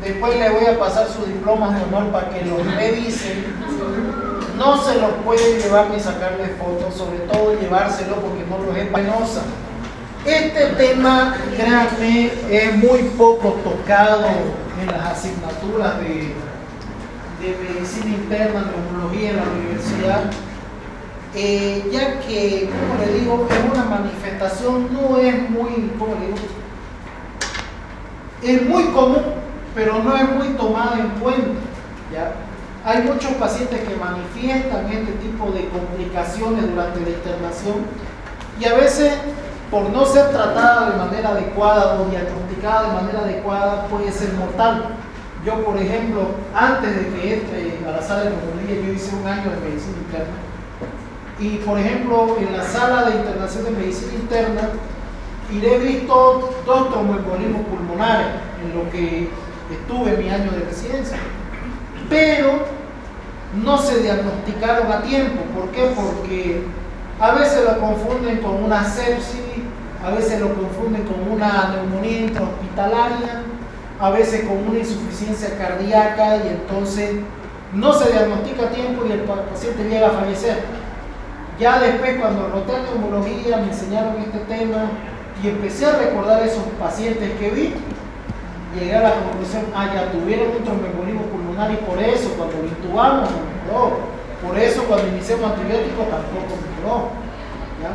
Después le voy a pasar sus diplomas de honor para que los revisen. No se los puede llevar ni sacarle fotos, sobre todo llevárselo porque no los es penosa. Este tema, créanme, es muy poco tocado en las asignaturas de medicina interna, neumología en la universidad, ya que, como le digo, es una manifestación, no es muy, ¿cómo le digo? Es muy común, pero no es muy tomada en cuenta, ¿ya? Hay muchos pacientes que manifiestan este tipo de complicaciones durante la internación y a veces, por no ser tratada de manera adecuada o diagnosticada de manera adecuada, puede ser mortal. Yo, por ejemplo, antes de que entre a la sala de neumología, yo hice un año de medicina interna. Y, por ejemplo, en la sala de internación de medicina interna, he visto 2 tromboembolismos pulmonares en lo que estuve en mi año de residencia. Pero no se diagnosticaron a tiempo. ¿Por qué? Porque a veces lo confunden con una sepsis, a veces lo confunden con una neumonía intrahospitalaria, a veces con una insuficiencia cardíaca y entonces no se diagnostica a tiempo y el paciente llega a fallecer. Ya después, cuando roté a neumología, me enseñaron este tema y empecé a recordar esos pacientes que vi, llegué a la conclusión, ya tuvieron un tromboembolismo pulmonar y por eso cuando lo intubamos no mejoró, por eso cuando iniciamos antibióticos tampoco mejoró, ¿ya?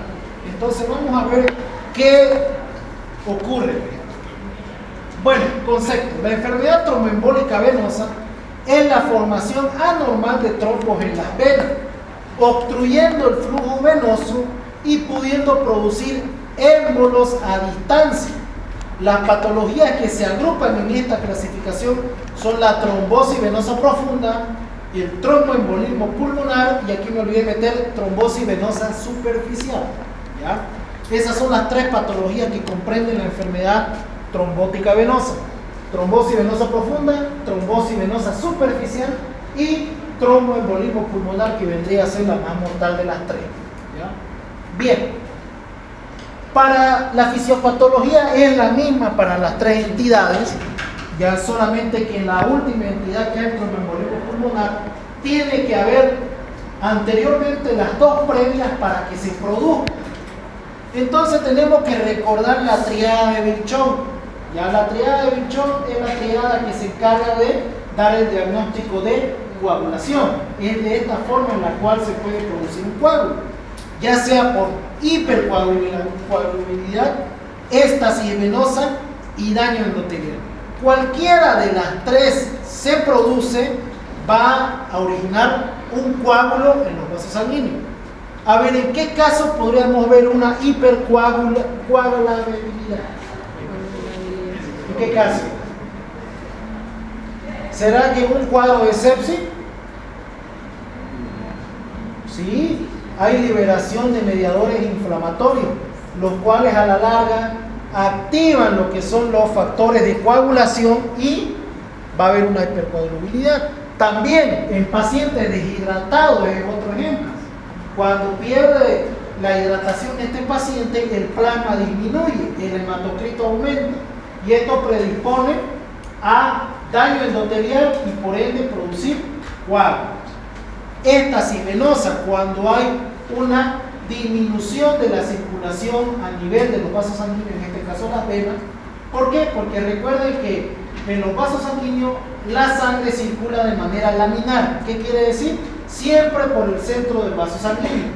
Entonces vamos a ver qué ocurre. Bueno, concepto. La enfermedad tromboembólica venosa es la formación anormal de trombos en las venas, obstruyendo el flujo venoso y pudiendo producir émbolos a distancia. Las patologías que se agrupan en esta clasificación son la trombosis venosa profunda y el tromboembolismo pulmonar, y aquí me olvidé meter trombosis venosa superficial, ¿ya? Esas son las 3 patologías que comprenden la enfermedad trombótica venosa: trombosis venosa profunda, trombosis venosa superficial y tromboembolismo pulmonar, que vendría a ser la más mortal de las 3, ¿ya? Bien. Para la fisiopatología es la misma para las 3 entidades, ya solamente que en la última entidad, que es el tromboembolismo pulmonar, tiene que haber anteriormente las 2 previas para que se produzca. Entonces tenemos que recordar la triada de Virchow. Ya la triada de Virchow es la triada que se encarga de dar el diagnóstico de coagulación. Es de esta forma en la cual se puede producir un coágulo, ya sea por hipercoagulabilidad, éstasis venosa y daño endotelial. Cualquiera de las 3 se produce, va a originar un coágulo en los vasos sanguíneos. A ver, ¿en qué caso podríamos ver una hipercoagulabilidad? ¿En qué caso? ¿Será que un cuadro de sepsis? Sí, hay liberación de mediadores inflamatorios, los cuales a la larga activan lo que son los factores de coagulación y va a haber una hipercoagulabilidad. También en pacientes deshidratados es otro ejemplo. Cuando pierde la hidratación este paciente, el plasma disminuye, el hematocrito aumenta y esto predispone a daño endotelial y por ende producir coágulos. Éstasis venosa, cuando hay una disminución de la circulación a nivel de los vasos sanguíneos, en este caso las venas. ¿Por qué? Porque recuerden que en los vasos sanguíneos la sangre circula de manera laminar. ¿Qué quiere decir? Siempre por el centro del vaso sanguíneo.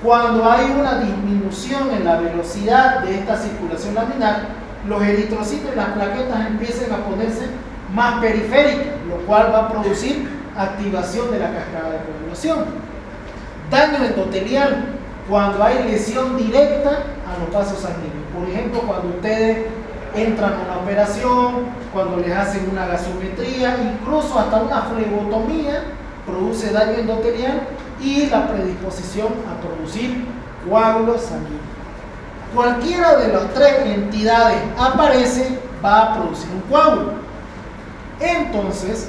Cuando hay una disminución en la velocidad de esta circulación laminar, los eritrocitos y las plaquetas empiezan a ponerse más periféricas, lo cual va a producir activación de la cascada de coagulación. Daño endotelial, cuando hay lesión directa a los vasos sanguíneos. Por ejemplo, cuando ustedes entran a una operación, cuando les hacen una gasometría, incluso hasta una flebotomía, produce daño endotelial y la predisposición a producir coágulos sanguíneos. Cualquiera de las 3 entidades aparece, va a producir un coágulo. Entonces,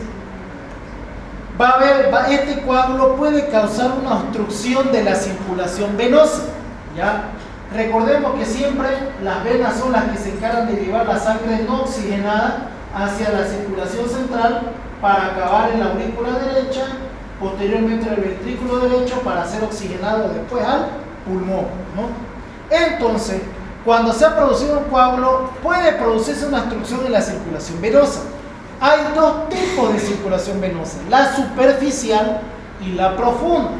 este coágulo puede causar una obstrucción de la circulación venosa, ¿ya? Recordemos que siempre las venas son las que se encargan de llevar la sangre no oxigenada hacia la circulación central para acabar en la aurícula derecha, posteriormente en el ventrículo derecho para ser oxigenado después al pulmón, ¿no? Entonces, cuando se ha producido un coágulo, puede producirse una obstrucción en la circulación venosa. Hay dos tipos de circulación venosa, la superficial y la profunda.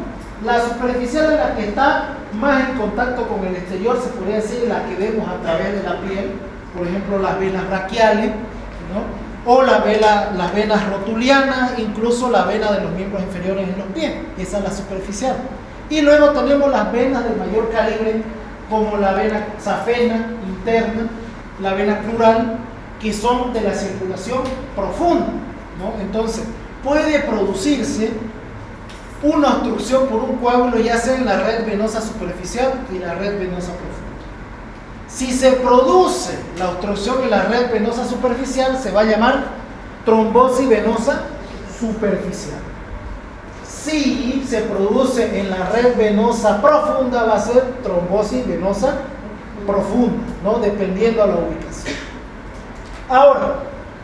La superficial es la que está más en contacto con el exterior, se podría decir la que vemos a través de la piel, por ejemplo las venas braquiales, ¿no? O las venas rotulianas, incluso la vena de los miembros inferiores en los pies, esa es la superficial. Y luego tenemos las venas de mayor calibre, como la vena safena interna, la vena plural, que son de la circulación profunda, ¿no? Entonces, puede producirse una obstrucción por un coágulo, ya sea en la red venosa superficial y la red venosa profunda. Si se produce la obstrucción en la red venosa superficial, se va a llamar trombosis venosa superficial. Si se produce en la red venosa profunda, va a ser trombosis venosa profunda, ¿no? Dependiendo de la ubicación. Ahora,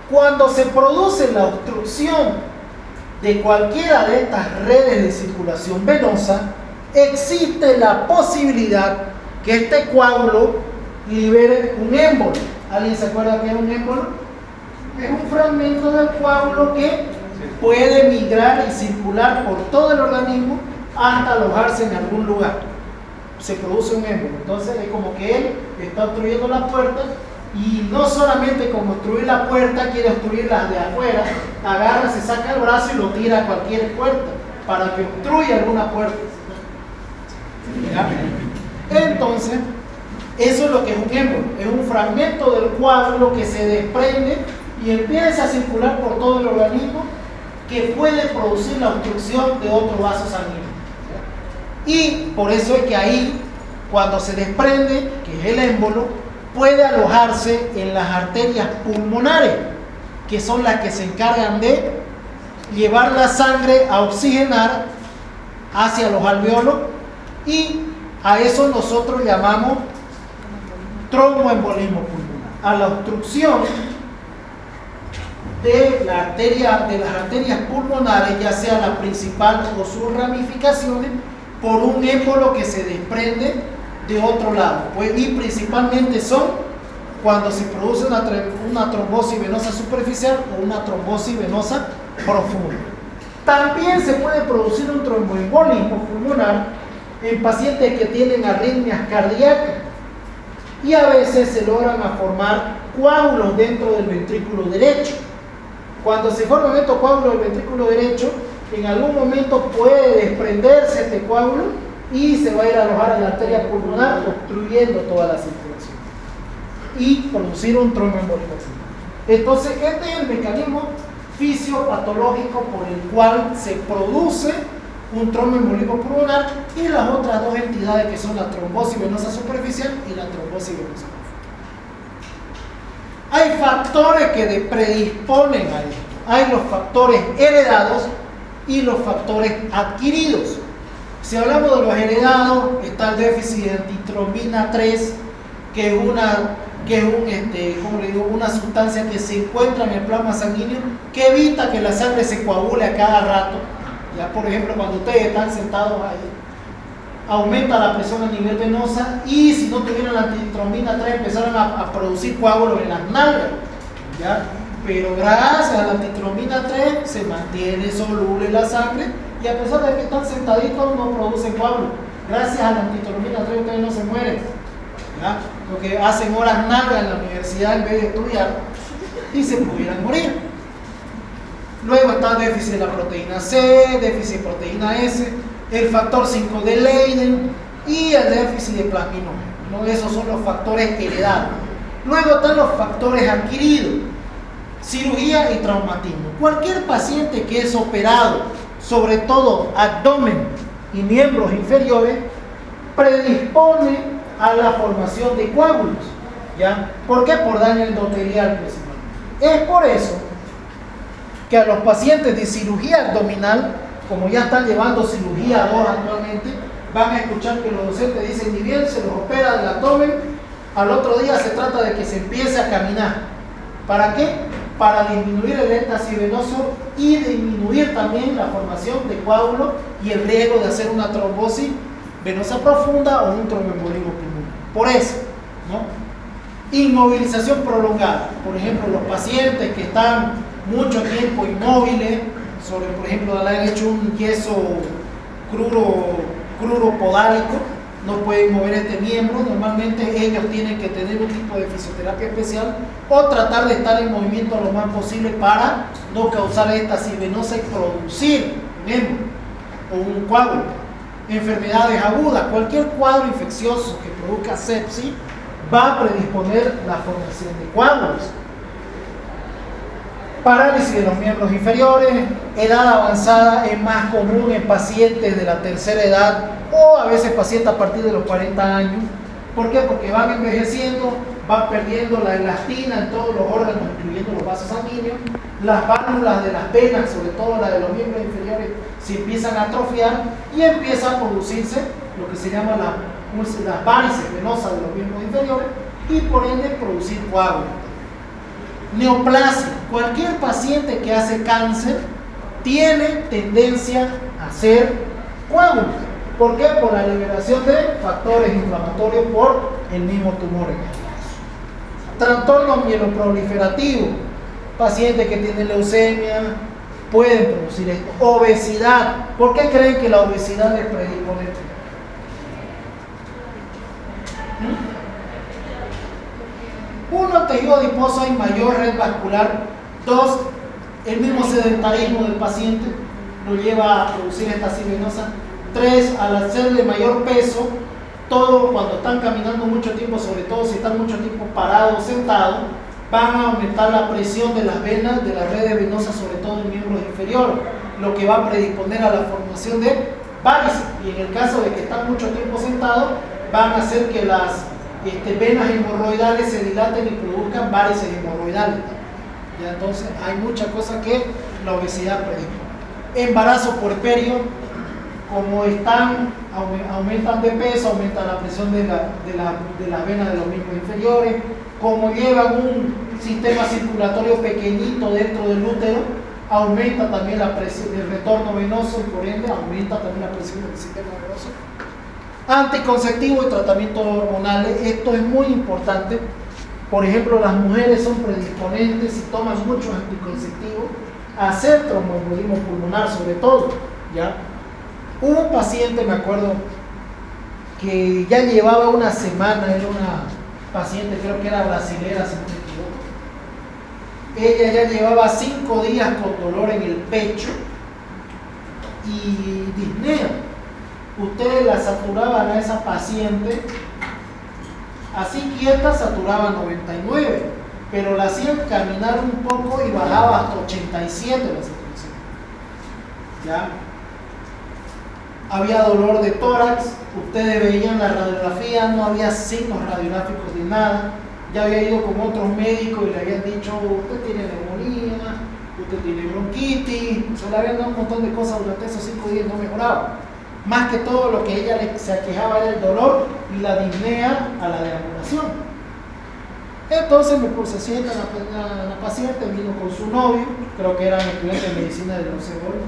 cuando se produce la obstrucción de cualquiera de estas redes de circulación venosa, existe la posibilidad que este coágulo libere un émbolo. ¿Alguien se acuerda que era un émbolo? Es un fragmento del coágulo que puede migrar y circular por todo el organismo hasta alojarse en algún lugar. Se produce un émbolo. Entonces es como que él está obstruyendo la puerta, y no solamente como obstruir la puerta, quiere obstruir las de afuera, agarra, se saca el brazo y lo tira a cualquier puerta para que obstruya alguna puerta. ¿Ya? Entonces, eso es lo que es un émbolo, es un fragmento del coágulo que se desprende y empieza a circular por todo el organismo, que puede producir la obstrucción de otro vaso sanguíneo. Y por eso es que ahí, cuando se desprende, que es el émbolo, puede alojarse en las arterias pulmonares, que son las que se encargan de llevar la sangre a oxigenar hacia los alveolos, y a eso nosotros llamamos tromboembolismo pulmonar, a la obstrucción de las arterias pulmonares, ya sea la principal o sus ramificaciones, por un émbolo que se desprende de otro lado. Pues, y principalmente son cuando se produce una trombosis venosa superficial o una trombosis venosa profunda. También se puede producir un tromboembolismo pulmonar en pacientes que tienen arritmias cardíacas, y a veces se logran a formar coágulos dentro del ventrículo derecho. Cuando se forman estos coágulos del ventrículo derecho, en algún momento puede desprenderse este coágulo y se va a ir a alojar en la arteria pulmonar, obstruyendo toda la circulación y producir un tromboembolismo. Entonces, este es el mecanismo fisiopatológico por el cual se produce un tromboembolismo pulmonar, y las otras dos entidades, que son la trombosis venosa superficial y la trombosis venosa profunda. Hay factores que predisponen a esto. Hay los factores heredados y los factores adquiridos. Si hablamos de los heredados, está el déficit de antitrombina 3, que es una sustancia que se encuentra en el plasma sanguíneo, que evita que la sangre se coagule a cada rato. Ya, por ejemplo, cuando ustedes están sentados ahí, aumenta la presión a nivel venosa, y si no tuvieran la antitrombina 3, empezaron a producir coágulos en las nalgas, ¿ya? Pero gracias a la antitrombina 3 se mantiene soluble la sangre, y a pesar de que están sentaditos no producen coágulos. Gracias a la antitrombina 3 ustedes no se mueren, ¿ya? Porque hacen horas nalgas en la universidad en vez de estudiar y se pudieran morir. Luego está el déficit de la proteína C, déficit de proteína S, el factor 5 de Leiden y el déficit de plasminógeno, ¿no? Esos son los factores heredados. Luego están los factores adquiridos, cirugía y traumatismo. Cualquier paciente que es operado, sobre todo abdomen y miembros inferiores, predispone a la formación de coágulos, ¿ya? ¿Por qué? Por daño endotelial principalmente. Es por eso que a los pacientes de cirugía abdominal, como ya están llevando cirugía 2 actualmente, van a escuchar que los docentes dicen: ni bien se los opera del abdomen, al otro día se trata de que se empiece a caminar. ¿Para qué? para disminuir el éxtasis venoso y disminuir también la formación de coágulos y el riesgo de hacer una trombosis venosa profunda o un tromboembolismo pulmonar. Por eso, ¿no? Inmovilización prolongada. Por ejemplo, los pacientes que están mucho tiempo inmóviles, por ejemplo, le han hecho un yeso crudo podálico, no pueden mover este miembro, normalmente ellos tienen que tener un tipo de fisioterapia especial o tratar de estar en movimiento lo más posible para no causar éxtasis venosa y producir un émbolo o un coágulo. Enfermedades agudas, cualquier cuadro infeccioso que produzca sepsis va a predisponer la formación de coágulos. Parálisis de los miembros inferiores, edad avanzada es más común en pacientes de la tercera edad o a veces pacientes a partir de los 40 años. ¿Por qué? Porque van envejeciendo, van perdiendo la elastina en todos los órganos, incluyendo los vasos sanguíneos, las válvulas de las venas, sobre todo las de los miembros inferiores, se empiezan a atrofiar y empieza a producirse lo que se llama las varices venosas de los miembros inferiores y por ende producir coágulos. Neoplasia. Cualquier paciente que hace cáncer tiene tendencia a hacer coágulos. ¿Por qué? Por la liberación de factores inflamatorios por el mismo tumor. Trastorno mieloproliferativo. Pacientes que tienen leucemia pueden producir esto. Obesidad. ¿Por qué creen que la obesidad es predisponente? Uno, el tejido adiposo hay mayor red vascular. Dos, el mismo sedentarismo del paciente lo lleva a producir éxtasis venosa. Tres, al hacer de mayor peso, todo cuando están caminando mucho tiempo, sobre todo si están mucho tiempo parados o sentados, van a aumentar la presión de las venas, de las redes venosas, sobre todo en miembros inferiores, lo que va a predisponer a la formación de varices. Y en el caso de que están mucho tiempo sentados, van a hacer que las venas hemorroidales se dilaten y produzcan varices hemorroidales. Ya, entonces hay muchas cosas que la obesidad predispone. Embarazo puerperio, como aumentan de peso, aumenta la presión de las venas de los miembros inferiores, como llevan un sistema circulatorio pequeñito dentro del útero, aumenta también la presión del retorno venoso y por ende aumenta también la presión del sistema venoso. Anticonceptivos y tratamientos hormonales, esto es muy importante. Por ejemplo, las mujeres son predisponentes si toman muchos anticonceptivos a hacer tromboembolismo pulmonar, sobre todo, ¿ya? Hubo un paciente, me acuerdo, que ya llevaba una semana, era una paciente, creo que era brasilera, si no me equivoco. Ella ya llevaba 5 días con dolor en el pecho y disnea. Ustedes la saturaban a esa paciente, así quieta saturaba 99, pero la hacían caminar un poco y bajaba hasta 87 la saturación. ¿Ya? Había dolor de tórax, ustedes veían la radiografía, no había signos radiográficos de nada. Ya había ido con otros médicos y le habían dicho, usted tiene neumonía, usted tiene bronquitis, se le habían dado un montón de cosas durante esos 5 días y no mejoraba. Más que todo lo que ella se aquejaba era el dolor y la disnea a la deambulación. Entonces me puse, sienta la paciente, vino con su novio, creo que eran estudiantes de medicina de los CEBOL,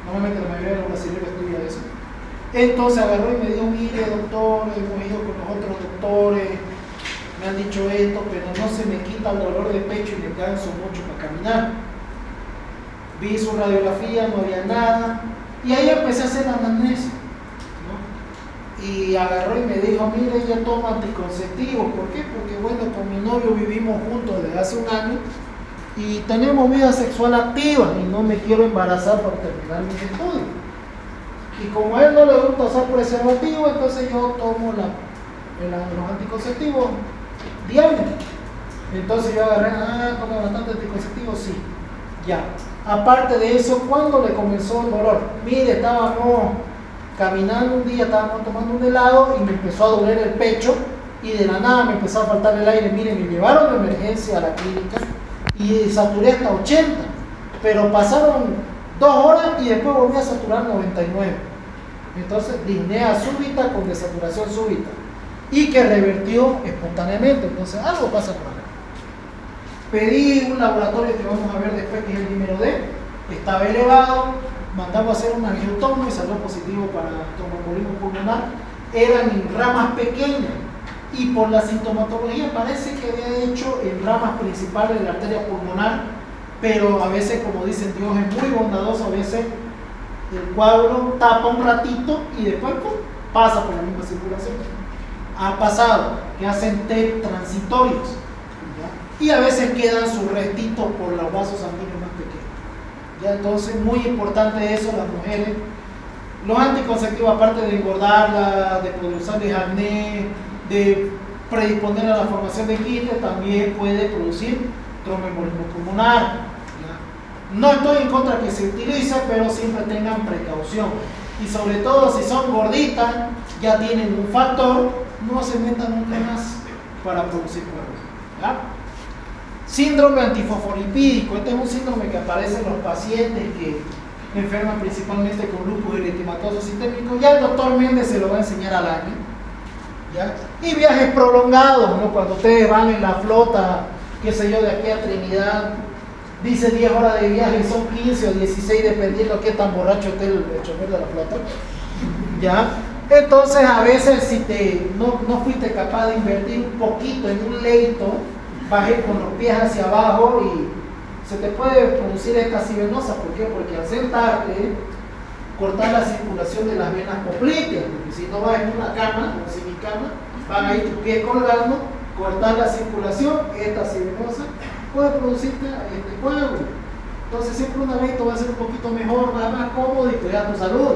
normalmente la mayoría de los brasileños estudia eso. Entonces agarró y me dijo, mire doctor, hemos ido con los otros doctores, me han dicho esto, pero no se me quita el dolor de pecho y me canso mucho para caminar. Vi su radiografía, no había nada. Y ahí empecé a hacer la anamnesis, ¿no? Y agarró y me dijo, mire, yo tomo anticonceptivos. ¿Por qué? Porque bueno, con mi novio vivimos juntos desde hace 1 año y tenemos vida sexual activa y no me quiero embarazar para terminar mis estudios. Y como a él no le gusta usar preservativo, entonces yo tomo los anticonceptivos diarios. Entonces yo agarré, toma bastante anticonceptivos, sí, ya. Aparte de eso, ¿cuándo le comenzó el dolor? Mire, estábamos caminando un día, estábamos tomando un helado y me empezó a doler el pecho y de la nada me empezó a faltar el aire. Mire, me llevaron de emergencia a la clínica y saturé hasta 80, pero pasaron 2 horas y después volví a saturar 99. Entonces, disnea súbita con desaturación súbita y que revertió espontáneamente. Entonces, algo pasa por acá. pedí un laboratorio que vamos a ver después, que es el número D, estaba elevado, mandamos a hacer un angiotomo y salió positivo para tromboembolismo pulmonar. Eran en ramas pequeñas y por la sintomatología parece que había hecho en ramas principales de la arteria pulmonar, pero a veces, como dicen, Dios es muy bondadoso, a veces el cuadro tapa un ratito y después pues, pasa por la misma circulación. Ha pasado que hacen TEP transitorios, ¿ya? Y a veces quedan sus restitos por los vasos sanguíneos más pequeños, ¿ya? Entonces, muy importante eso, las mujeres. Los anticonceptivos, aparte de engordarla, de producirles acné, de predisponer a la formación de quistes, también puede producir tromboembolismo pulmonar, ¿ya? No estoy en contra que se utilice, pero siempre tengan precaución. Y sobre todo si son gorditas, ya tienen un factor, no se metan nunca más para producir cuerpos, ¿ya? Síndrome antifosfolipídico. Este es un síndrome que aparece en los pacientes que enferman principalmente con lupus eritematoso sistémico. Ya el doctor Méndez se lo va a enseñar al año, ¿ya? Y viajes prolongados, ¿no? Cuando ustedes van en la flota, qué sé yo, de aquí a Trinidad, dice 10 horas de viaje y son 15 o 16 dependiendo qué tan borracho esté el chofer de la flota, ¿ya? Entonces a veces si no fuiste capaz de invertir un poquito en un leito, bajé con los pies hacia abajo y se te puede producir estasis venosa. ¿Por qué? Porque al sentarte, cortar la circulación de las venas popliteas, porque si no vas en una cama, como si mi cama, van a ir tus pies colgando, cortar la circulación, estasis venosa, puede producirte este coágulo. Entonces siempre un leito va a ser un poquito mejor, más cómodo y cuidar tu salud.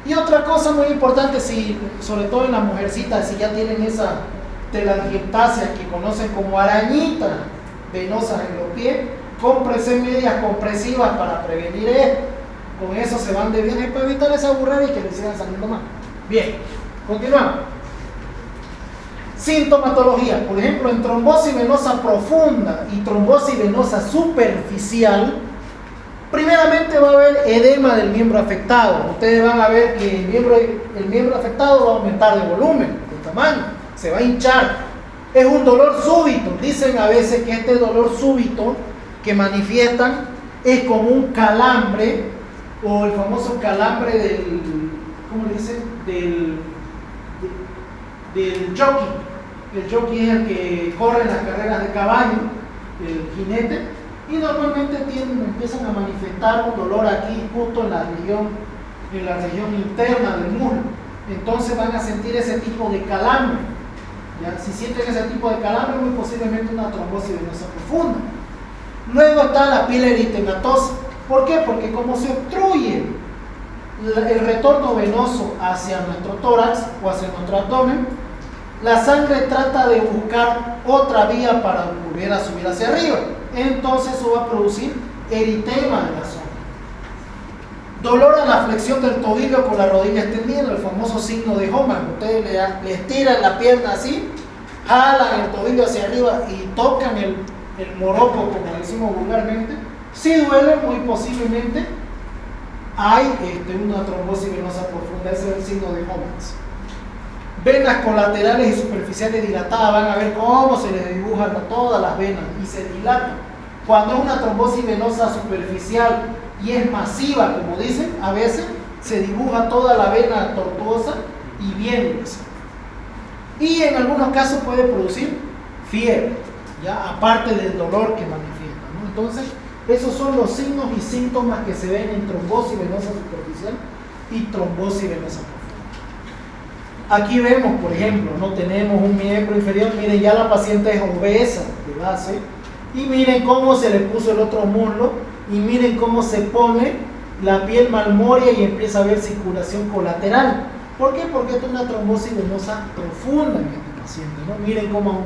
Y otra cosa muy importante, sobre todo en las mujercitas, si ya tienen esa telangiectasia que conocen como arañitas venosas en los pies, cómprense medias compresivas para prevenir esto. Con eso se van de viaje para evitar esa burrada y que les sigan saliendo más. Bien, continuamos. Sintomatología, por ejemplo, en trombosis venosa profunda y trombosis venosa superficial, primeramente va a haber edema del miembro afectado. Ustedes van a ver que el miembro afectado va a aumentar de volumen, de tamaño, se va a hinchar. Es un dolor súbito. Dicen a veces que este dolor súbito que manifiestan es como un calambre, o el famoso calambre del, ¿cómo le dicen? Del jockey. El jockey es el que corre en las carreras de caballo, el jinete, y normalmente empiezan a manifestar un dolor aquí justo en la región interna del muslo. Entonces van a sentir ese tipo de calambre, ¿ya? Si sienten ese tipo de calambre, muy posiblemente una trombosis venosa profunda. Luego está la piel eritematosa. ¿Por qué? Porque como se obstruye el retorno venoso hacia nuestro tórax o hacia nuestro abdomen, la sangre trata de buscar otra vía para volver a subir hacia arriba. Entonces eso va a producir eritema en la zona. Dolor a la flexión del tobillo con la rodilla extendida, el famoso signo de Homan. Ustedes le estiran la pierna así, jalan el tobillo hacia arriba y tocan el moroco, como decimos vulgarmente. Si duele, muy posiblemente hay una trombosis venosa profunda. Ese es el signo de Homan. Venas colaterales y superficiales dilatadas, van a ver cómo se les dibujan todas las venas y se dilatan. Cuando es una trombosis venosa superficial y es masiva, como dicen, a veces se dibuja toda la vena tortuosa y bien gruesa. Y en algunos casos puede producir fiebre, ya aparte del dolor que manifiesta, ¿no? Entonces, esos son los signos y síntomas que se ven en trombosis venosa superficial y trombosis venosa profunda. Aquí vemos, por ejemplo, no tenemos un miembro inferior. Miren, ya la paciente es obesa de base. Y miren cómo se le puso el otro muslo. Y miren cómo se pone la piel malmoria y empieza a haber circulación colateral. ¿Por qué? Porque es una trombosis venosa profunda en este paciente, ¿no? Miren cómo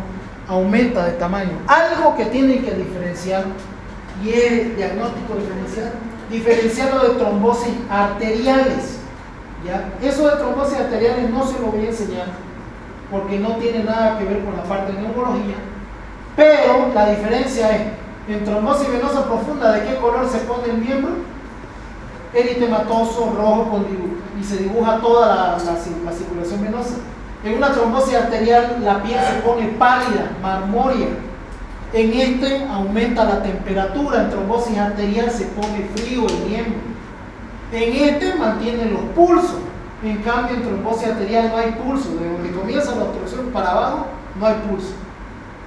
aumenta de tamaño. Algo que tienen que diferenciar, y es diagnóstico diferenciarlo de trombosis arteriales. ¿Ya? Eso de trombosis arteriales no se lo voy a enseñar porque no tiene nada que ver con la parte de neurología, pero la diferencia es en trombosis venosa profunda, ¿de qué color se pone el miembro? Eritematoso, rojo, con dibujo, y se dibuja toda la circulación venosa. En una trombosis arterial la piel se pone pálida, marmórea, En este aumenta la temperatura, en trombosis arterial se pone frío el miembro. En este mantiene los pulsos. En cambio, en trombosis arterial no hay pulso. De donde comienza la obstrucción para abajo, no hay pulso.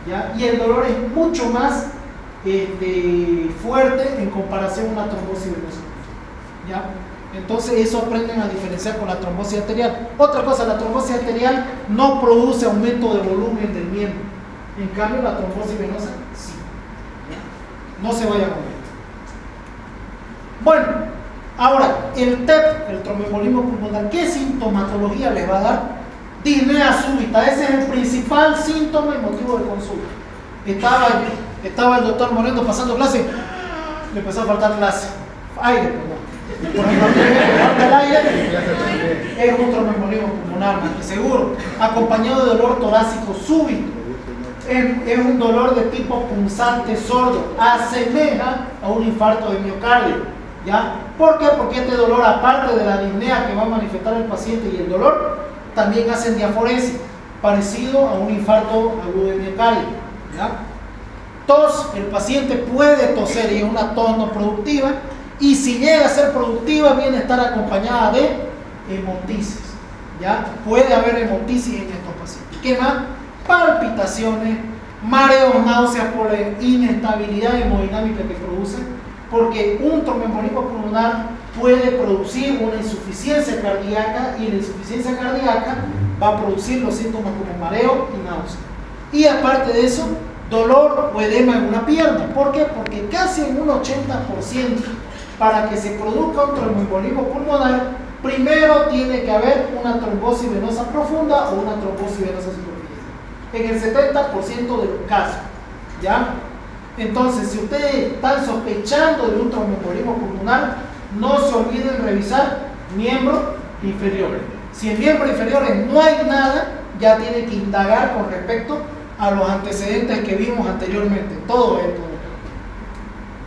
¿Ya? Y el dolor es mucho más fuerte en comparación a una trombosis venosa. ¿Ya? Entonces eso aprenden a diferenciar con la trombosis arterial. Otra cosa, la trombosis arterial no produce aumento de volumen del miembro. En cambio, la trombosis venosa sí. ¿Ya? No se vaya a mover. Bueno, ahora, el TEP, el tromboembolismo pulmonar, ¿qué sintomatología les va a dar? Disnea súbita, ese es el principal síntoma y motivo de consulta. Estaba el doctor Moreno pasando clase, le empezó a faltar aire, perdón. Por ejemplo, falta el aire, es un tromboembolismo pulmonar, seguro, acompañado de dolor torácico súbito. Es un dolor de tipo punzante sordo, asemeja a un infarto de miocardio. ¿Ya? ¿Por qué? Porque este dolor, aparte de la disnea que va a manifestar el paciente y el dolor, también hacen diaforesis, parecido a un infarto agudo de miocardio. ¿Ya? Tos, el paciente puede toser y es una tos no productiva, y si llega a ser productiva, viene a estar acompañada de hemotisis. ¿Ya? Puede haber hemotisis en estos pacientes. ¿Qué más? Palpitaciones, mareos, náuseas por la inestabilidad hemodinámica que produce, porque un tromboembolismo pulmonar puede producir una insuficiencia cardíaca y la insuficiencia cardíaca va a producir los síntomas como mareo y náusea. Y aparte de eso, dolor o edema en una pierna. ¿Por qué? Porque casi en un 80% para que se produzca un tromboembolismo pulmonar, primero tiene que haber una trombosis venosa profunda o una trombosis venosa superficial. En el 70% de los casos. ¿Ya? Entonces, si ustedes están sospechando de un tromboembolismo pulmonar, no se olviden revisar miembros inferiores. Si en miembros inferiores no hay nada, ya tienen que indagar con respecto a los antecedentes que vimos anteriormente. Todo esto.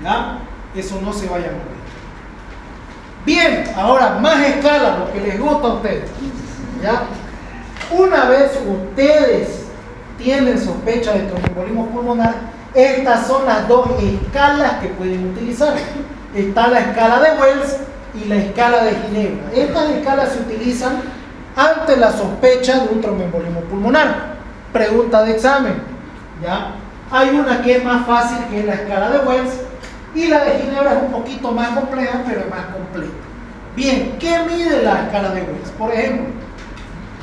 ¿Ya? Eso no se vaya a mover. Bien, ahora más escala, lo que les gusta a ustedes. ¿Ya? Una vez ustedes tienen sospecha de tromboembolismo pulmonar, estas son las dos escalas que pueden utilizar. Está la escala de Wells y la escala de Ginebra. Estas escalas se utilizan ante la sospecha de un tromboembolismo pulmonar. Pregunta de examen. ¿Ya? Hay una que es más fácil, que es la escala de Wells, y la de Ginebra es un poquito más compleja, pero es más completa. Bien, ¿qué mide la escala de Wells? Por ejemplo,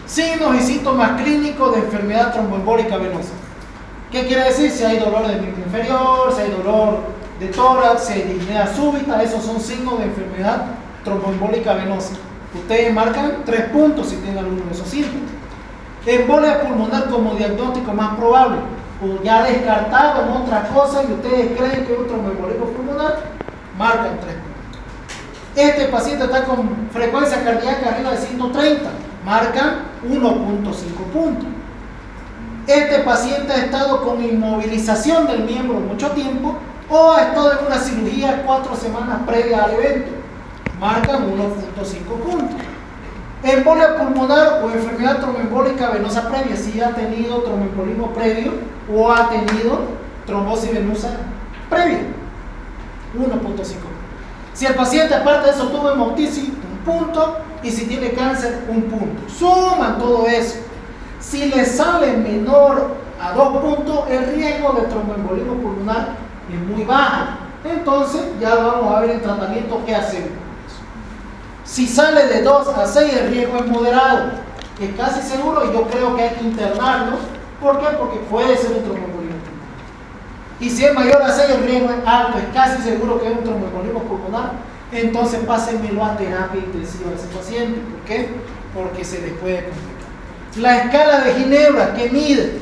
signos y síntomas clínicos de enfermedad tromboembólica venosa. ¿Qué quiere decir? Si hay dolor de miembro inferior, si hay dolor de tórax, si hay disnea súbita, esos son signos de enfermedad tromboembólica venosa. Ustedes marcan 3 puntos si tienen alguno de esos síntomas. Embolia pulmonar como diagnóstico más probable, o ya descartado en otras cosas y ustedes creen que es un tromboembolismo pulmonar, marcan 3 puntos. Este paciente está con frecuencia cardíaca arriba de 130, marcan 1.5 puntos. Este paciente ha estado con inmovilización del miembro mucho tiempo o ha estado en una cirugía 4 semanas previa al evento. Marcan 1.5 puntos. Embolia pulmonar o enfermedad tromboembólica venosa previa, si ha tenido tromboembolismo previo o ha tenido trombosis venosa previa. 1.5 puntos. Si el paciente aparte de eso tuvo hemotisis, 1 punto, y si tiene cáncer, 1 punto. Suman todo eso. Si le sale menor a 2 puntos, el riesgo de tromboembolismo pulmonar es muy bajo. Entonces, ya vamos a ver el tratamiento que hacemos. Si sale de 2 a 6, el riesgo es moderado. Es casi seguro y yo creo que hay que internarlo. ¿Por qué? Porque puede ser un tromboembolismo pulmonar. Y si es mayor a 6, el riesgo es alto. Es casi seguro que es un tromboembolismo pulmonar. Entonces, pásenmelo a terapia intensiva a ese paciente. ¿Por qué? Porque se les puede complicar. La escala de Ginebra, ¿qué mide?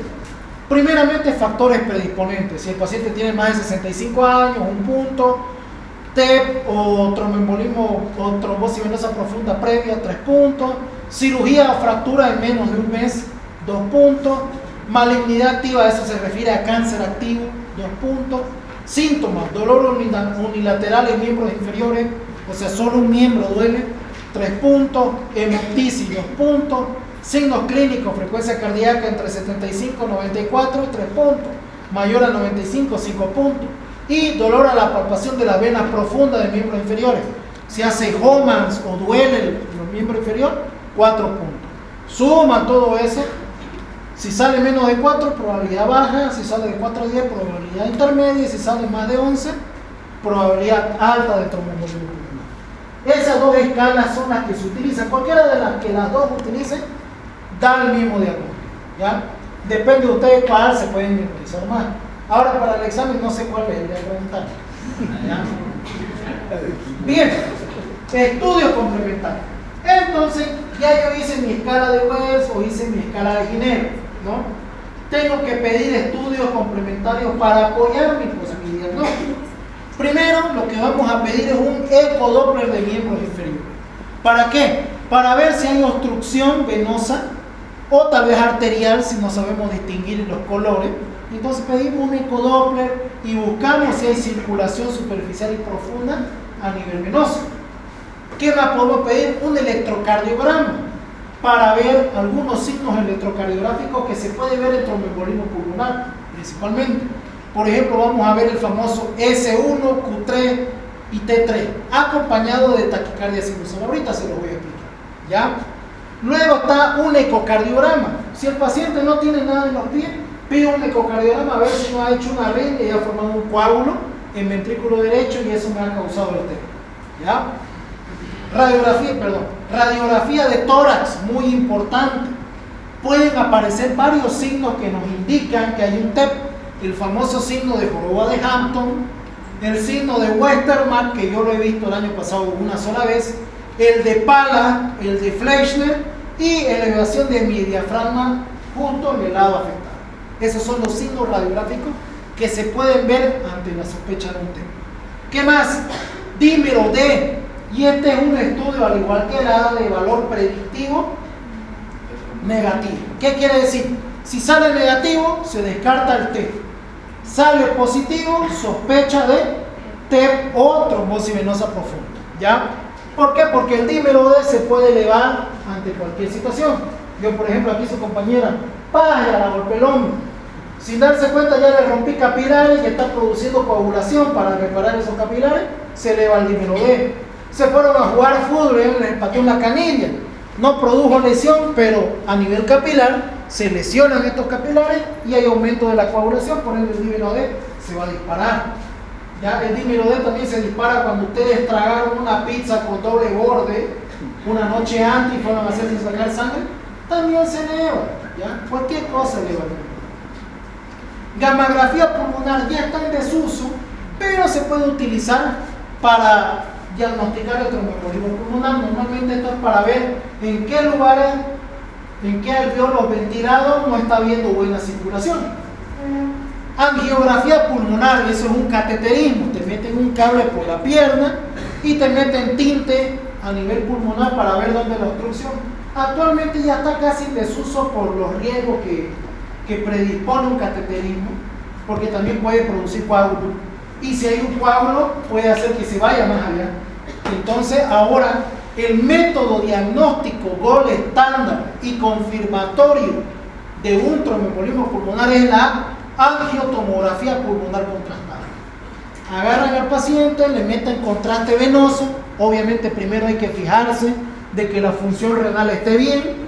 Primeramente, factores predisponentes. Si el paciente tiene más de 65 años, 1 punto. TEP o tromboembolismo o trombosis venosa profunda previa, 3 puntos. Cirugía o fractura en menos de 1 mes, 2 puntos. Malignidad activa, eso se refiere a cáncer activo, 2 puntos. Síntomas, dolor unilateral en miembros inferiores, o sea, solo un miembro duele, 3 puntos. Hemotisis, 2 puntos. Signos clínicos, frecuencia cardíaca entre 75 y 94, 3 puntos. mayor a 95, 5 puntos. Y dolor a la palpación de las venas profundas de miembros inferiores. Si hace Homans o duele los miembros inferiores, 4 puntos. Suma todo eso. Si sale menos de 4, probabilidad baja. Si sale de 4 a 10, probabilidad intermedia. Y si sale más de 11, probabilidad alta de tromboembolismo pulmonar. Esas dos escalas son las que se utilizan. Cualquiera de las que las dos utilicen, da el mismo diagnóstico, ¿ya? Depende de ustedes cuál se pueden memorizar más. Ahora para el examen no sé cuál les iré a preguntar. ¿Ya? Bien, estudios complementarios. Entonces, ya yo hice mi escala de Wells o hice mi escala de Ginebra, ¿no? Tengo que pedir estudios complementarios para apoyar mi diagnóstico. Primero, lo que vamos a pedir es un ecodoppler de miembros inferiores. ¿Para qué? Para ver si hay obstrucción venosa o tal vez arterial, si no sabemos distinguir los colores. Entonces pedimos un ecodoppler y buscamos si hay circulación superficial y profunda a nivel venoso. ¿Qué más podemos pedir? Un electrocardiograma para ver algunos signos electrocardiográficos que se puede ver en tromboembolismo pulmonar, principalmente. Por ejemplo, vamos a ver el famoso S1, Q3 y T3, acompañado de taquicardia sinusal. Ahorita se los voy a explicar, ¿ya? Luego está un ecocardiograma. Si el paciente no tiene nada en los pies, pido un ecocardiograma a ver si no ha hecho una arritmia y ha formado un coágulo en ventrículo derecho y eso me ha causado el tema, ¿ya? Radiografía de tórax, muy importante. Pueden aparecer varios signos que nos indican que hay un TEP. El famoso signo de joroba de Hampton, el signo de Westermarck, que yo lo he visto el año pasado una sola vez, el de Pala, el de Fleischner y elevación de mi diafragma justo en el lado afectado. Esos son los signos radiográficos que se pueden ver ante la sospecha de un TEP. ¿Qué más? Dímero D. Y este es un estudio, al igual que el A, de valor predictivo negativo. ¿Qué quiere decir? Si sale negativo, se descarta el TEP. Sale positivo, sospecha de TEP o trombosis venosa profunda, ¿ya? ¿Por qué? Porque el dímero D se puede elevar ante cualquier situación. Yo, por ejemplo, aquí su compañera, ya la golpeé el hombro. Sin darse cuenta ya le rompí capilares y está produciendo coagulación. Para reparar esos capilares se eleva el dímero D. Se fueron a jugar fútbol, les pateó la canilla. No produjo lesión, pero a nivel capilar se lesionan estos capilares y hay aumento de la coagulación, por ende el dímero D se va a disparar. ¿Ya? El dímero D también se dispara cuando ustedes tragaron una pizza con doble borde una noche antes y fueron a hacerse sacar sangre, también se eleva, ¿ya? Cualquier cosa eleva. Gammagrafía pulmonar ya está en desuso, pero se puede utilizar para diagnosticar el tromboembolismo pulmonar. Normalmente esto es para ver en qué lugares, en qué alveolos ventilados no está habiendo buena circulación. Angiografía pulmonar, eso es un cateterismo. Te meten un cable por la pierna y te meten tinte a nivel pulmonar para ver dónde es la obstrucción. Actualmente ya está casi en desuso por los riesgos que predispone un cateterismo, porque también puede producir coágulos. Y si hay un coágulo, puede hacer que se vaya más allá. Entonces, ahora, el método diagnóstico, gol estándar y confirmatorio de un tromboembolismo pulmonar es la angiotomografía pulmonar contrastada. Agarran al paciente, le meten contraste venoso. Obviamente, primero hay que fijarse de que la función renal esté bien.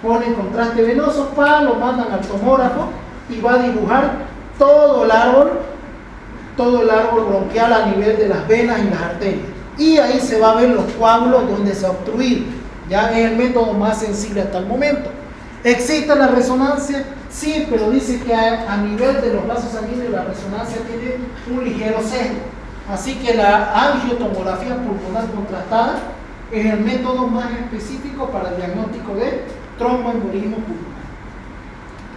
Ponen contraste venoso, lo mandan al tomógrafo y va a dibujar todo el árbol bronquial a nivel de las venas y las arterias. Y ahí se va a ver los coágulos donde se ha obstruido. Ya es el método más sensible hasta el momento. ¿Existe la resonancia? Sí, pero dice que a nivel de los vasos sanguíneos la resonancia tiene un ligero sesgo. Así que la angiotomografía pulmonar contrastada es el método más específico para el diagnóstico de tromboembolismo pulmonar.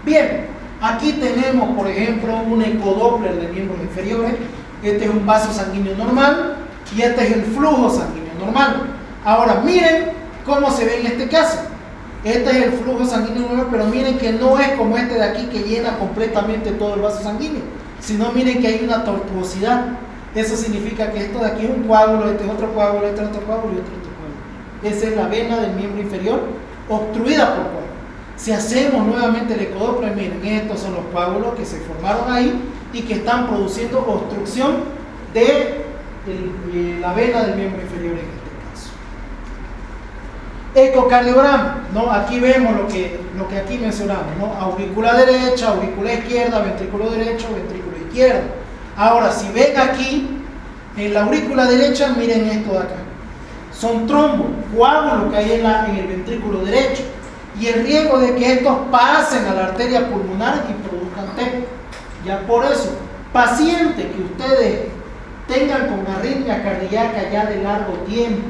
Bien, aquí tenemos, por ejemplo, un ecodoppler de miembros inferiores. Este es un vaso sanguíneo normal y este es el flujo sanguíneo normal. Ahora, miren cómo se ve en este caso. Este es el flujo sanguíneo normal, pero miren que no es como este de aquí que llena completamente todo el vaso sanguíneo, sino miren que hay una tortuosidad. Eso significa que esto de aquí es un coágulo, este es otro coágulo, este es otro coágulo y otro coágulo. Esa es la vena del miembro inferior obstruida por coágulo. Si hacemos nuevamente el ecodoppler, miren, estos son los coágulos que se formaron ahí y que están produciendo obstrucción de la vena del miembro inferior en este caso. Ecocardiograma, ¿no? Aquí vemos lo que aquí mencionamos, ¿no? Aurícula derecha, aurícula izquierda, ventrículo derecho, ventrículo izquierdo. Ahora, si ven aquí, en la aurícula derecha, miren esto de acá. Son trombos, coágulos que hay en el ventrículo derecho. Y el riesgo de que estos pasen a la arteria pulmonar y produzcan TEP. Ya por eso, pacientes que ustedes tengan con arritmia cardíaca ya de largo tiempo,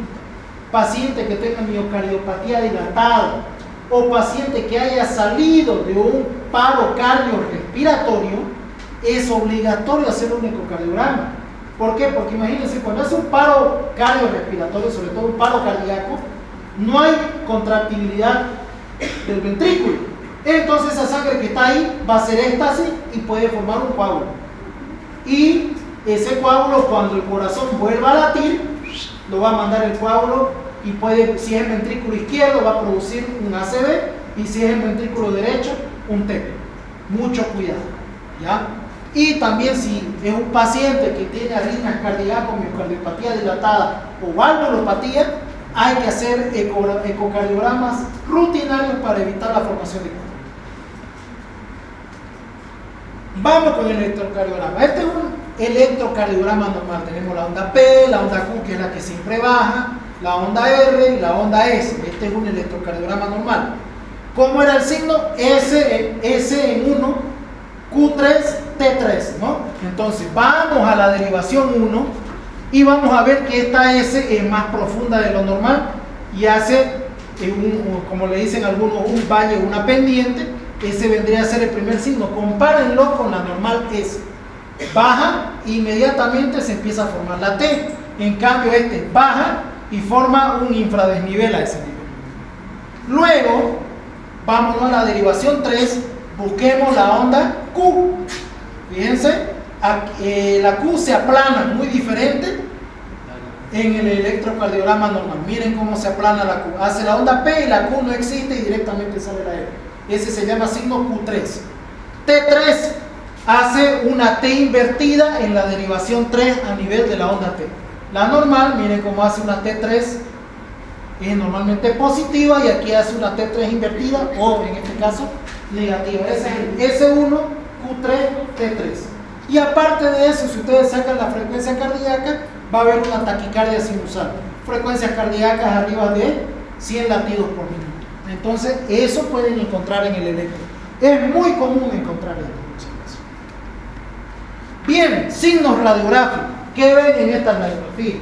paciente que tenga miocardiopatía dilatada o paciente que haya salido de un paro cardiorrespiratorio, es obligatorio hacer un ecocardiograma. ¿Por qué? Porque imagínense, cuando hace un paro cardiorrespiratorio, sobre todo un paro cardíaco, no hay contractibilidad del ventrículo. Entonces esa sangre que está ahí va a hacer éxtasis y puede formar un coágulo. Y ese coágulo, cuando el corazón vuelva a latir, lo va a mandar el coágulo y puede, si es el ventrículo izquierdo, va a producir un ACV, y si es el ventrículo derecho, un TEP. Mucho cuidado, ¿ya? Y también si es un paciente que tiene arritmias cardíacas, miocardiopatía dilatada o valvulopatía, hay que hacer ecocardiogramas rutinarios para evitar la formación de coágulos. Vamos con el electrocardiograma. Este es un electrocardiograma normal. Tenemos la onda P, la onda Q, que es la que siempre baja, la onda R y la onda S. Este es un electrocardiograma normal. ¿Cómo era el signo? S en 1, Q3, T3, ¿no? Entonces vamos a la derivación 1 y vamos a ver que esta S es más profunda de lo normal y hace, como le dicen algunos, un valle, una pendiente. Ese vendría a ser el primer signo. Compárenlo con la normal S. Baja, inmediatamente se empieza a formar la T. En cambio este baja y forma un infradesnivel a ese nivel. Luego, vámonos a la derivación 3, busquemos la onda Q. Fíjense, la Q se aplana muy diferente en el electrocardiograma normal. Miren cómo se aplana la Q. Hace la onda P y la Q no existe y directamente sale la R. Ese se llama signo Q3. T3 hace una T invertida en la derivación 3 a nivel de la onda T. La normal, miren cómo hace una T3, es normalmente positiva, y aquí hace una T3 invertida, o en este caso negativa. Ese es el S1, Q3, T3. Y aparte de eso, si ustedes sacan la frecuencia cardíaca, va a haber una taquicardia sinusal. Frecuencias cardíacas arriba de 100 latidos por minuto. Entonces, eso pueden encontrar en el electro. Es muy común encontrar esto. Bien, signos radiográficos. ¿Qué ven en esta radiografía?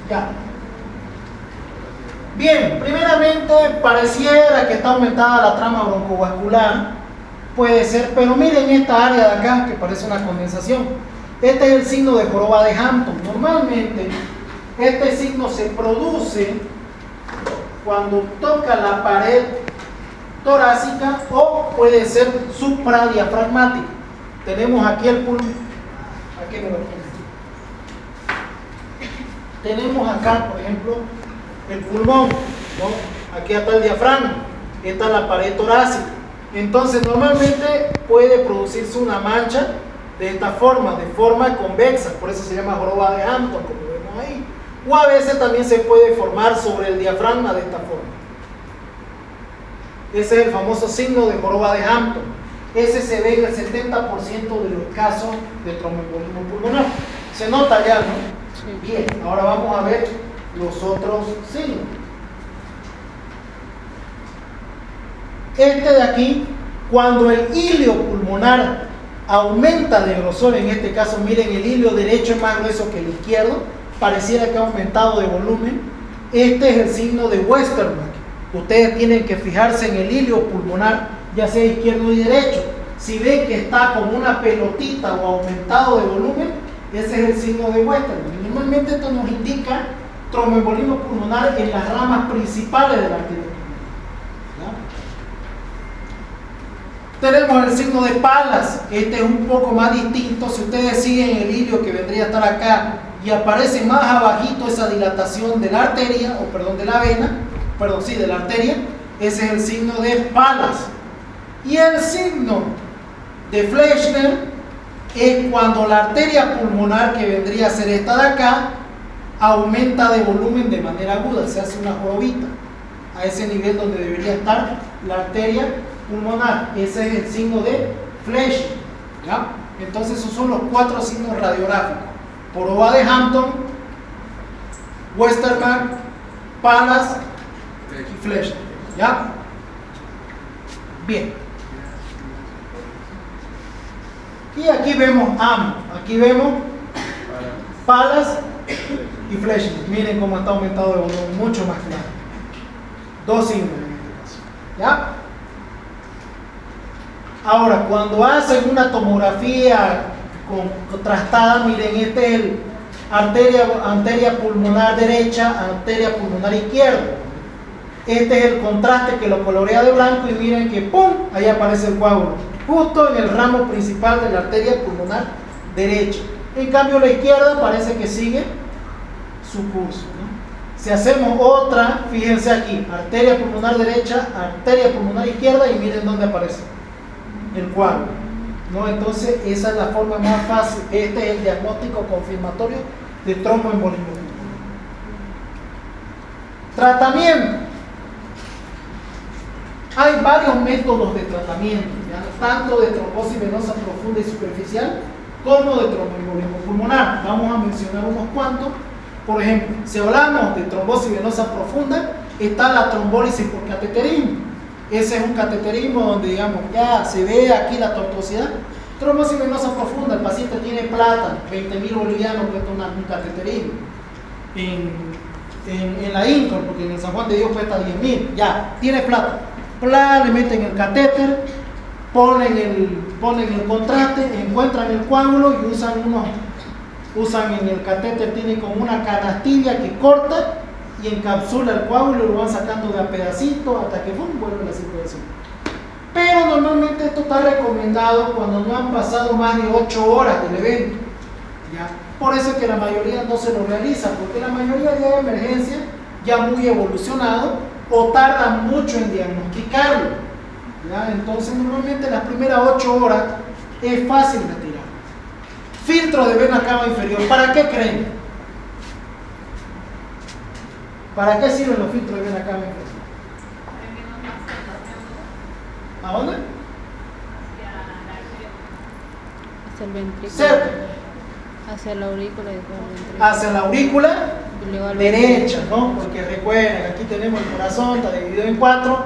Ya. Bien, primeramente pareciera que está aumentada la trama broncovascular, puede ser, pero miren esta área de acá que parece una condensación. Este es el signo de joroba de Hampton. Normalmente este signo se produce cuando toca la pared torácica o puede ser supradiafragmática. Tenemos aquí el pulmón. Aquí me lo pongo. Tenemos acá, por ejemplo, el pulmón, ¿no? Aquí está el diafragma, esta es la pared torácica. Entonces normalmente puede producirse una mancha de esta forma, de forma convexa, por eso se llama joroba de Hampton, como vemos ahí. O a veces también se puede formar sobre el diafragma de esta forma. Ese es el famoso signo de joroba de Hampton. Ese se ve en el 70% de los casos de tromboembolismo pulmonar. Se nota ya, ¿no? Bien, ahora vamos a ver los otros signos. Este de aquí, cuando el hilio pulmonar aumenta de grosor, en este caso miren, el hilio derecho es más grueso que el izquierdo, pareciera que ha aumentado de volumen. Este es el signo de Westermarck. Ustedes tienen que fijarse en el hilio pulmonar, ya sea izquierdo y derecho. Si ven que está como una pelotita o aumentado de volumen, ese es el signo de Westermarck. Normalmente esto nos indica tromboembolismo pulmonar en las ramas principales de la arteria pulmonar. Tenemos el signo de Palas. Este es un poco más distinto. Si ustedes siguen el hilio que vendría a estar acá y aparece más abajito esa dilatación de la arteria, o perdón, de la vena, perdón, sí, de la arteria, ese es el signo de Palas. Y el signo de Fleischner es cuando la arteria pulmonar, que vendría a ser esta de acá, aumenta de volumen de manera aguda, se hace una jorobita a ese nivel donde debería estar la arteria pulmonar. Ese es el signo de Fleischner, ¿ya? Entonces esos son los 4 signos radiográficos: Poroba de Hampton, Westermarck, Palas y Fleischner, ¿ya? Bien. Y aquí vemos ambos. Aquí vemos Palas y Fleischner. Miren cómo está aumentado de volumen, mucho más claro. 2 signos en este caso, ¿ya? Ahora, cuando hacen una tomografía contrastada, miren, este es el arteria pulmonar derecha, arteria pulmonar izquierda. Este es el contraste que lo colorea de blanco y miren que ¡pum! Ahí aparece el coágulo, justo en el ramo principal de la arteria pulmonar derecha. En cambio, la izquierda parece que sigue su curso, ¿no? Si hacemos otra, fíjense aquí, arteria pulmonar derecha, arteria pulmonar izquierda, y miren dónde aparece el coágulo, ¿no? Entonces, esa es la forma más fácil. Este es el diagnóstico confirmatorio de tromboembolismo. Tratamiento. Hay varios métodos de tratamiento, ¿ya? Tanto de trombosis venosa profunda y superficial como de tromboembolismo pulmonar. Vamos a mencionar unos cuantos. Por ejemplo, si hablamos de trombosis venosa profunda, está la trombólisis por cateterismo. Ese es un cateterismo donde, digamos, ya se ve aquí la tortuosidad. Trombosis venosa profunda, el paciente tiene plata, 20.000 bolivianos cuesta un cateterismo. En la Incor, porque en el San Juan de Dios cuesta 10.000, ya, tiene plata. Le meten el catéter, ponen el contraste, encuentran el coágulo y usan en el catéter, tiene como una canastilla que corta y encapsula el coágulo y lo van sacando de a pedacitos hasta que vuelve la circulación. Pero normalmente esto está recomendado cuando no han pasado más de 8 horas del evento, ¿ya? Por eso es que la mayoría no se lo realiza, porque la mayoría ya de emergencia, ya muy evolucionado, o tardan mucho en diagnosticarlo, ¿ya? Entonces normalmente las primeras 8 horas es fácil retirar. Filtro de vena cava inferior, ¿para qué creen? ¿Para qué sirven los filtros de vena cava inferior? ¿A dónde? Hacia el ventrículo. Cerca. Hacia la aurícula y después al ventrículo. Hacia la aurícula Y luego al derecha, ¿no? Porque recuerden, aquí tenemos el corazón, está dividido en 4,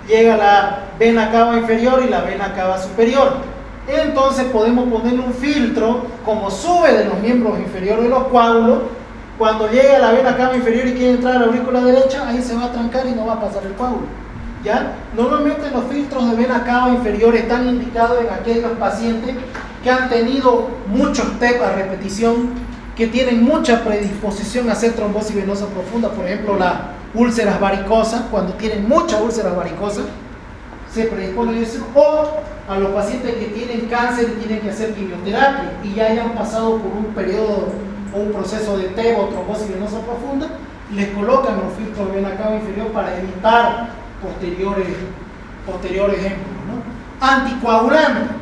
llega la vena cava inferior y la vena cava superior. Entonces podemos poner un filtro, como sube de los miembros inferiores de los coágulos, cuando llega a la vena cava inferior y quiere entrar a la aurícula derecha, ahí se va a trancar y no va a pasar el coágulo, ¿ya? Normalmente los filtros de vena cava inferior están indicados en aquellos pacientes que han tenido muchos TEP a repetición, que tienen mucha predisposición a hacer trombosis venosa profunda, por ejemplo las úlceras varicosas. Cuando tienen muchas úlceras varicosas se predisponen a eso, o a los pacientes que tienen cáncer y tienen que hacer quimioterapia y ya hayan pasado por un periodo o un proceso de TEP o trombosis venosa profunda, les colocan los filtros de vena cava inferior para evitar posteriores ejemplos, ¿no? Anticoagulante.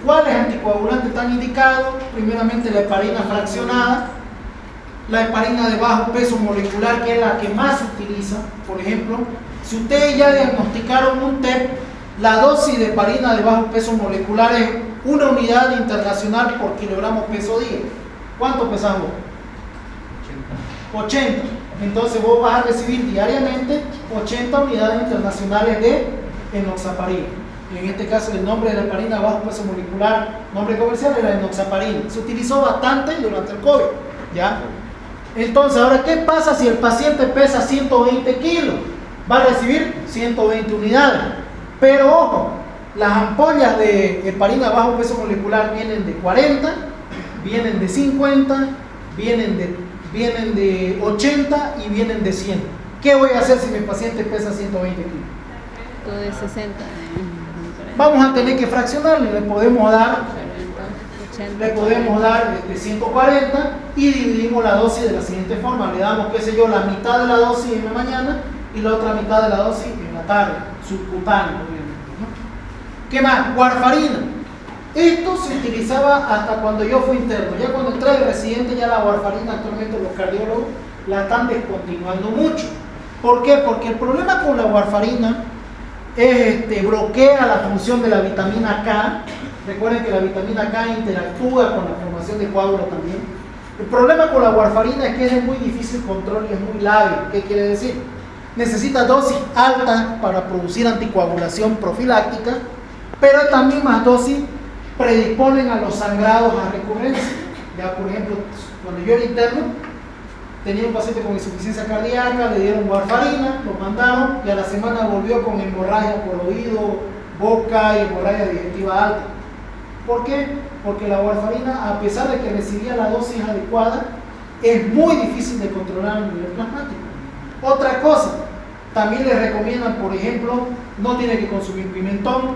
¿Cuáles anticoagulantes están indicados? Primeramente la heparina fraccionada, la heparina de bajo peso molecular, que es la que más se utiliza. Por ejemplo, si ustedes ya diagnosticaron un TEP, la dosis de heparina de bajo peso molecular es 1 unidad internacional por kilogramo peso día. ¿Cuánto pesas vos? 80. Entonces vos vas a recibir diariamente 80 unidades internacionales de enoxaparina. En este caso el nombre de la heparina de bajo peso molecular, nombre comercial, era enoxaparina. Se utilizó bastante durante el COVID, ¿ya? Entonces, ahora, ¿qué pasa si el paciente pesa 120 kilos? Va a recibir 120 unidades. Pero ojo, las ampollas de heparina de bajo peso molecular vienen de 40, vienen de 50, vienen de 80 y vienen de 100. ¿Qué voy a hacer si mi paciente pesa 120 kilos? Todo de 60. vamos a tener que fraccionarle, le podemos dar Pero entonces, 140 y dividimos la dosis de la siguiente forma. Le damos, qué sé yo, la mitad de la dosis en la mañana y la otra mitad de la dosis en la tarde, subcutáneo, obviamente, ¿no? ¿Qué más? Warfarina. Esto se utilizaba hasta cuando yo fui interno. Ya cuando entré de residente, ya la warfarina actualmente los cardiólogos la están descontinuando mucho. ¿Por qué? Porque el problema con la warfarina es bloquea la función de la vitamina K. Recuerden que la vitamina K interactúa con la formación de coágulos también. El problema con la warfarina es que es de muy difícil control y es muy lábil. ¿Qué quiere decir? Necesita dosis altas para producir anticoagulación profiláctica, pero también más dosis predisponen a los sangrados a recurrencia. Ya, por ejemplo, cuando yo era interno, tenía un paciente con insuficiencia cardíaca, le dieron warfarina, lo mandaron y a la semana volvió con hemorragia por oído, boca y hemorragia digestiva alta. ¿Por qué? Porque la warfarina, a pesar de que recibía la dosis adecuada, es muy difícil de controlar a nivel plasmático. Otra cosa, también les recomiendan, por ejemplo, no tiene que consumir pimentón,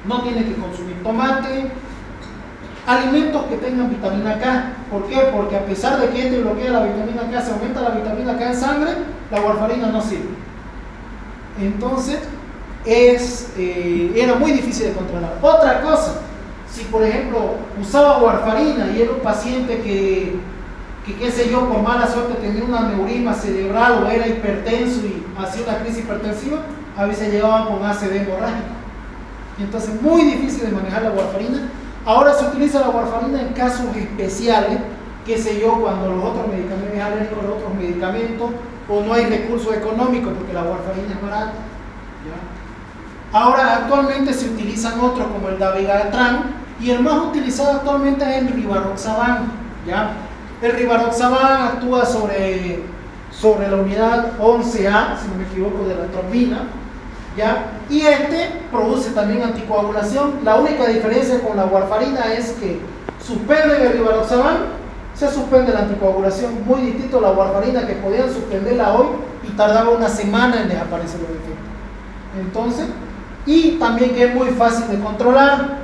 no tiene que consumir tomate, alimentos que tengan vitamina K. ¿Por qué? Porque a pesar de que bloquea la vitamina K, se aumenta la vitamina K en sangre, la warfarina no sirve. Entonces, era muy difícil de controlar. Otra cosa, si por ejemplo usaba warfarina y era un paciente que qué sé yo, por mala suerte tenía un aneurisma cerebral o era hipertenso y hacía una crisis hipertensiva, a veces llegaban con ACV hemorrágico. Y entonces muy difícil de manejar la warfarina. Ahora se utiliza la warfarina en casos especiales, qué sé yo, cuando los otros medicamentos es alérgico a los otros medicamentos o no hay recursos económicos porque la warfarina es barata. ¿Ya? Ahora actualmente se utilizan otros como el dabigatran y el más utilizado actualmente es el rivaroxaban. ¿Ya? El rivaroxaban actúa sobre la unidad 11A, si no me equivoco, de la trombina. ¿Ya? Y produce también anticoagulación. La única diferencia con la warfarina es que suspende el rivaroxaban, se suspende la anticoagulación. Muy distinto a la warfarina, que podían suspenderla hoy y tardaba una semana en desaparecer los efectos. Entonces, y también que es muy fácil de controlar,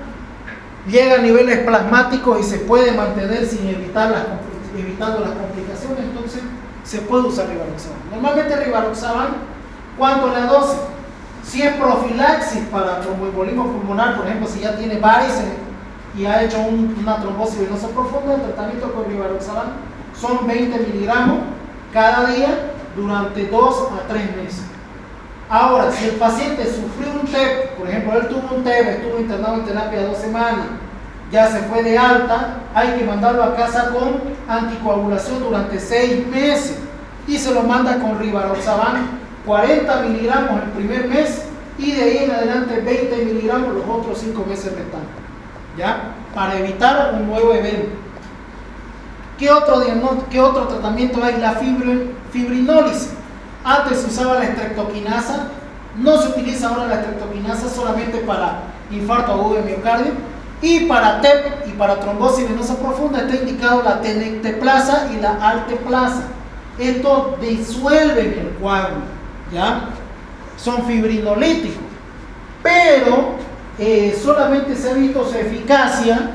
llega a niveles plasmáticos y se puede mantener sin evitando las complicaciones. Entonces se puede usar rivaroxaban. Normalmente el rivaroxaban, ¿cuánto es la dosis? Si es profilaxis para tromboembolismo pulmonar, por ejemplo, si ya tiene varices y ha hecho una trombosis venosa profunda, el tratamiento con rivaroxaban son 20 miligramos cada día durante 2 a 3 meses. Ahora, si el paciente sufrió un TEP, por ejemplo, él tuvo un TEP, estuvo internado en terapia 2 semanas, ya se fue de alta, hay que mandarlo a casa con anticoagulación durante 6 meses y se lo manda con rivaroxaban 40 miligramos el primer mes y de ahí en adelante 20 miligramos los otros 5 meses restantes, ¿ya? Para evitar un nuevo evento. ¿Qué otro tratamiento hay? La fibrinólisis. Antes se usaba la estreptoquinasa, no se utiliza ahora la estreptoquinasa solamente para infarto agudo de miocardio, y para TEP y para trombosis venosa profunda está indicado la tenecteplasa y la alteplasa. Esto disuelven el coágulo, ¿ya? Son fibrinolíticos, pero solamente se ha visto su eficacia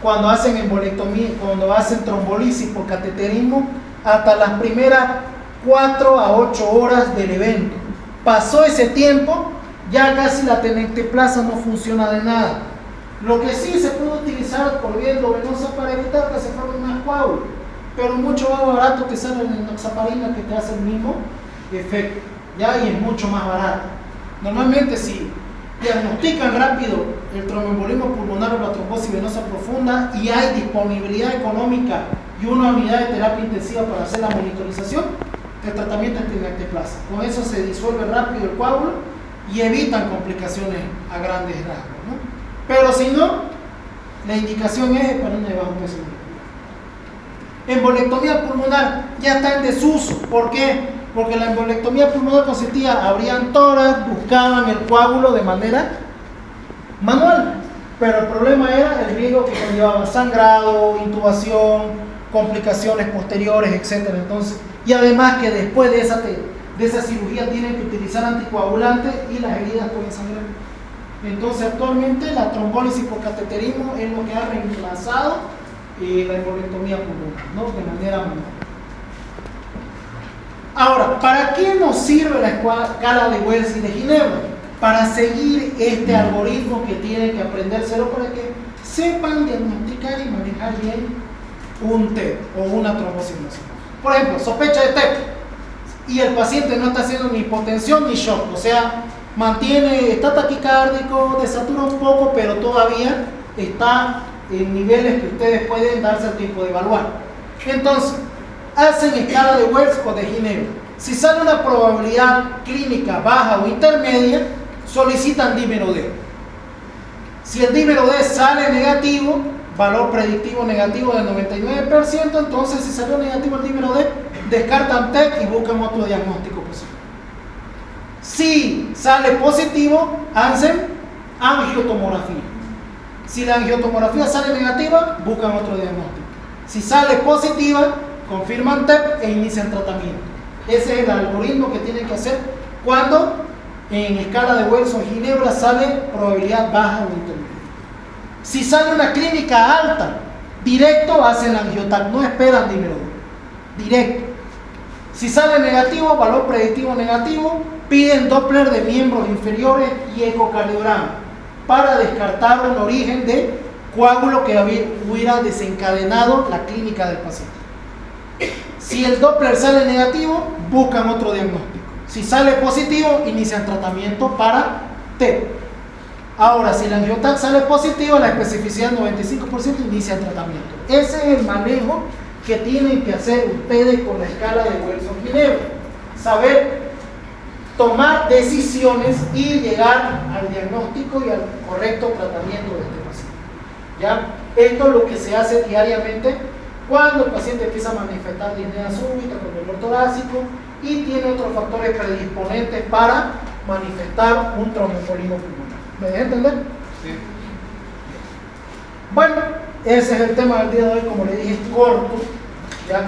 cuando hacen embolectomía, cuando hacen trombolisis por cateterismo hasta las primeras 4 a 8 horas del evento. Pasó ese tiempo, ya casi la tenecteplasa no funciona de nada. Lo que sí se puede utilizar por vía endovenosa para evitar que se formen más coágulos, pero mucho más barato que sale la enoxaparina, que te hace el mismo efecto, ¿ya? Y es mucho más barato. Normalmente si diagnostican rápido el tromboembolismo pulmonar o la trombosis venosa profunda y hay disponibilidad económica y una unidad de terapia intensiva para hacer la monitorización, el tratamiento es tenecteplasa. Con eso se disuelve rápido el coágulo y evitan complicaciones a grandes rasgos, ¿no? Pero si no, la indicación es heparina de bajo peso molecular. Embolectomía pulmonar ya está en desuso. ¿Por qué? Porque la embolectomía pulmonar consistía, abrían tórax, buscaban el coágulo de manera manual. Pero el problema era el riesgo que conllevaba sangrado, intubación, complicaciones posteriores, etc. Entonces, y además que después de esa cirugía tienen que utilizar anticoagulantes y las heridas pueden sangrar. Entonces actualmente la trombólisis por cateterismo es lo que ha reemplazado la embolectomía pulmonar, ¿no? De manera manual. Ahora, ¿para qué nos sirve la escala de Wells y de Ginebra? Para seguir este algoritmo que tienen que aprendérselo para que sepan diagnosticar y manejar bien un TEP o una trombosis nacional. Por ejemplo, sospecha de TEP y el paciente no está haciendo ni hipotensión ni shock, o sea, está taquicárdico, desatura un poco, pero todavía está en niveles que ustedes pueden darse el tiempo de evaluar. Entonces, hacen escala de Wells o de Ginebra. Si sale una probabilidad clínica baja o intermedia, solicitan dímero D. Si el dímero D sale negativo, valor predictivo negativo del 99%, entonces si salió negativo el dímero D, descartan TEP y buscan otro diagnóstico posible. Si sale positivo, hacen angiotomografía. Si la angiotomografía sale negativa, buscan otro diagnóstico. Si sale positiva, confirman TEP e inician tratamiento. Ese es el algoritmo que tienen que hacer cuando en escala de Wells o Ginebra sale probabilidad baja o intermedia. Si sale una clínica alta, directo hacen la angiotac, no esperan dímero D, directo. Si sale negativo, valor predictivo negativo, piden Doppler de miembros inferiores y ecocardiograma para descartar un origen de coágulo que hubiera desencadenado la clínica del paciente. Si el Doppler sale negativo, buscan otro diagnóstico. Si sale positivo, inician tratamiento para TEP. Ahora, si la angiotac sale positiva, la especificidad 95%, inicia tratamiento. Ese es el manejo que tienen que hacer ustedes con la escala de Wells o Ginebra. Saber tomar decisiones y llegar al diagnóstico y al correcto tratamiento de este paciente. ¿Ya? Esto es lo que se hace diariamente cuando el paciente empieza a manifestar disnea súbita con dolor torácico y tiene otros factores predisponentes para manifestar un tromboembolismo pulmonar. ¿Me dejan entender? Sí. Bueno, ese es el tema del día de hoy, como le dije, es corto, ¿ya?